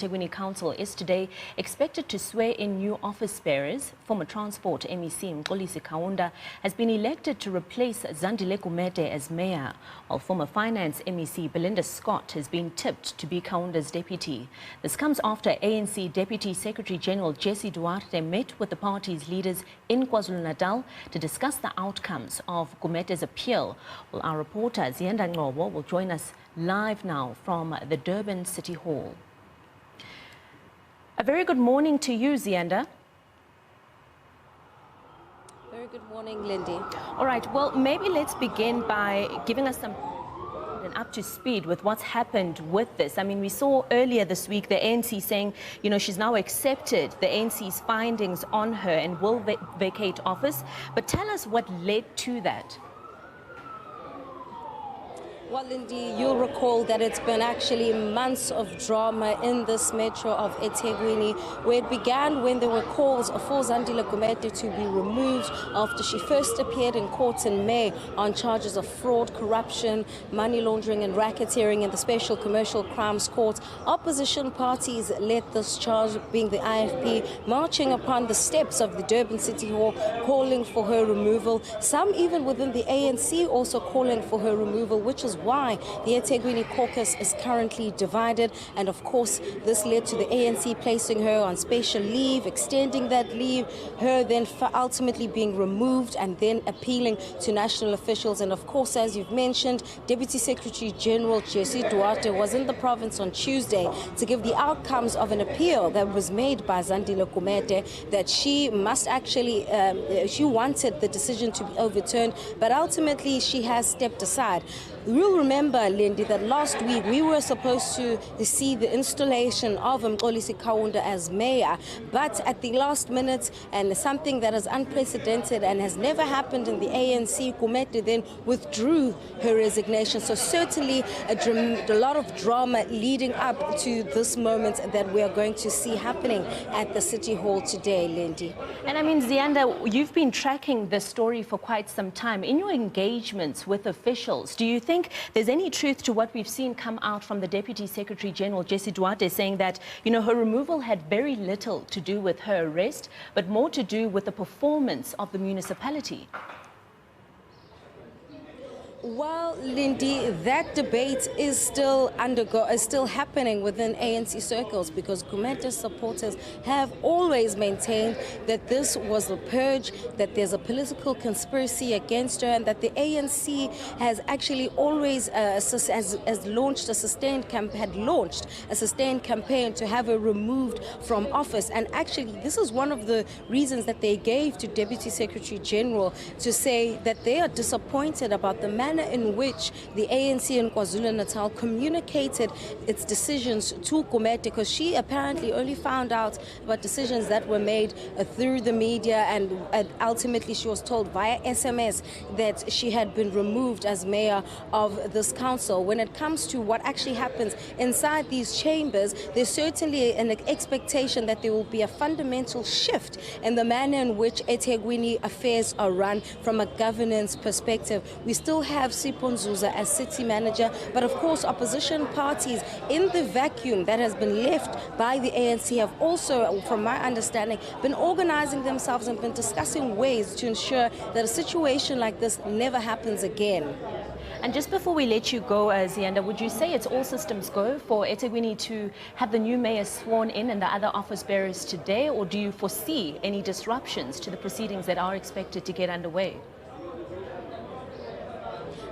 eThekwini Council is today expected to swear in new office bearers. Former Transport MEC Mxolisi Kaunda has been elected to replace Zandile Gumede as mayor, while former Finance MEC Belinda Scott has been tipped to be Kaunda's deputy. This comes after ANC Deputy Secretary General Jessie Duarte met with the party's leaders in KwaZulu-Natal to discuss the outcomes of Gumede's appeal. Well, our reporter Ziyanda Ngcobo will join us live now from the Durban City Hall. A very good morning to you, Ziyanda. Very good morning, Lindy. All right, well, maybe let's begin by giving us some up to speed with what's happened with this. I mean, we saw earlier this week the ANC saying, she's now accepted the ANC's findings on her and will vacate office. But tell us what led to that. Well, Lindy, you'll recall that it's been actually months of drama in this metro of eThekwini, where it began when there were calls for Zandile Gumede to be removed after she first appeared in court in May on charges of fraud, corruption, money laundering and racketeering in the Special Commercial Crimes Court. Opposition parties led this charge, being the IFP, marching upon the steps of the Durban City Hall, calling for her removal. Some even within the ANC also calling for her removal, which is why the eThekwini caucus is currently divided. And of course, this led to the ANC placing her on special leave, extending that leave, her then ultimately being removed and then appealing to national officials. And of course, as you've mentioned, Deputy Secretary General Jessie Duarte was in the province on Tuesday to give the outcomes of an appeal that was made by Zandile Gumede, that she must actually, she wanted the decision to be overturned, but ultimately she has stepped aside. You'll remember, Lindy, that last week we were supposed to see the installation of Mxolisi Kaunda as mayor, but at the last minute, and something that is unprecedented and has never happened in the ANC, Gumede then withdrew her resignation. So certainly a lot of drama leading up to this moment that we are going to see happening at the City Hall today, Lindy. And I mean, Ziyanda, you've been tracking this story for quite some time. In your engagements with officials, do you think there's any truth to what we've seen come out from the Deputy Secretary General Jessie Duarte saying that, her removal had very little to do with her arrest, but more to do with the performance of the municipality? Well, Lindy, that debate is still happening within ANC circles, because Gumede's supporters have always maintained that this was a purge, that there's a political conspiracy against her, and that the ANC has actually always had launched a sustained campaign to have her removed from office. And actually, this is one of the reasons that they gave to Deputy Secretary General, to say that they are disappointed about the manner in which the ANC in KwaZulu-Natal communicated its decisions to Gumede, because she apparently only found out about decisions that were made through the media, and ultimately she was told via SMS that she had been removed as mayor of this council. When it comes to what actually happens inside these chambers, there's certainly an expectation that there will be a fundamental shift in the manner in which eThekwini affairs are run from a governance perspective. We still have Sipho Nzuza as city manager, but of course opposition parties in the vacuum that has been left by the ANC have also, from my understanding, been organizing themselves and been discussing ways to ensure that a situation like this never happens again. And just before we let you go, Ziyanda, would you say it's all systems go for eThekwini to have the new mayor sworn in and the other office bearers today, or do you foresee any disruptions to the proceedings that are expected to get underway?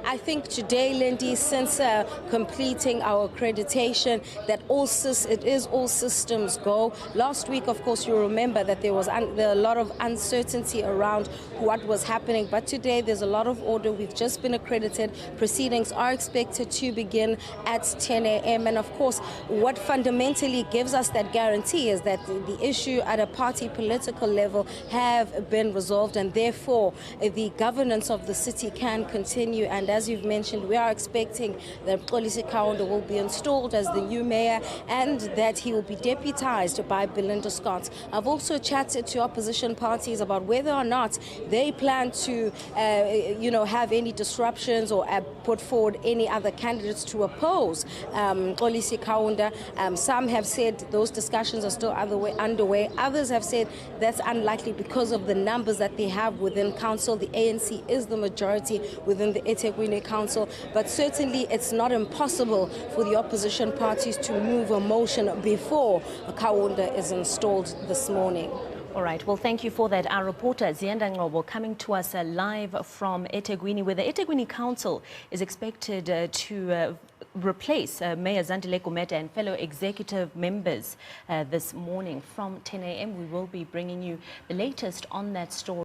I think today, Lindy, since completing our accreditation, that it is all systems go. Last week, of course, you remember that there was a lot of uncertainty around what was happening. But today, there's a lot of order. We've just been accredited. Proceedings are expected to begin at 10 a.m. And of course, what fundamentally gives us that guarantee is that the issue at a party political level have been resolved, and therefore the governance of the city can continue. And as you've mentioned, we are expecting that Mxolisi Kaunda will be installed as the new mayor and that he will be deputized by Belinda Scott. I've also chatted to opposition parties about whether or not they plan to, have any disruptions or put forward any other candidates to oppose Mxolisi Kaunda. Some have said those discussions are still underway. Others have said that's unlikely because of the numbers that they have within council. The ANC is the majority within the eThekwini council, but certainly it's not impossible for the opposition parties to move a motion before Kaunda is installed this morning. All right. Well, thank you for that. Our reporter, Ziyanda Ngcobo, coming to us live from eThekwini, where the eThekwini Council is expected to replace Mayor Zandile Gumede and fellow executive members this morning from 10 a.m. We will be bringing you the latest on that story.